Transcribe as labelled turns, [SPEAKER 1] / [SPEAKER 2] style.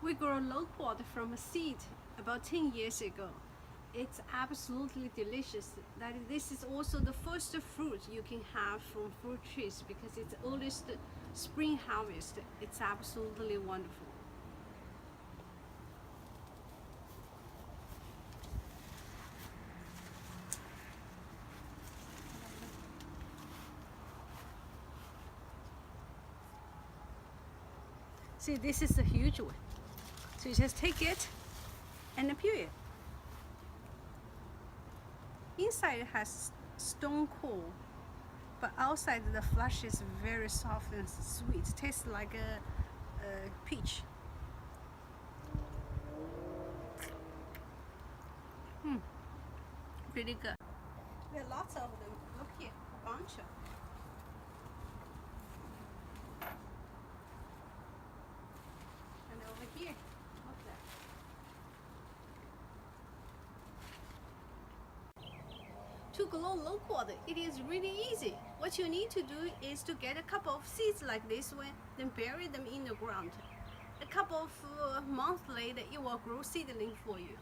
[SPEAKER 1] We grow loquat from a seed about 10 years ago. It's absolutely delicious. This is also the first fruit you can have from fruit trees because it's earliest spring harvest. It's absolutely wonderful. See, this is a huge one. So you just take it and peel it. Inside it has stone core, but outside the flesh is very soft and sweet. Tastes like a peach. Pretty good. There are lots of them. Look here, a bunch of. And over here, look there. To grow loquat, it is really easy. What you need to do is to get a couple of seeds like this one, then bury them in the ground. A couple of months later, it will grow seedling for you.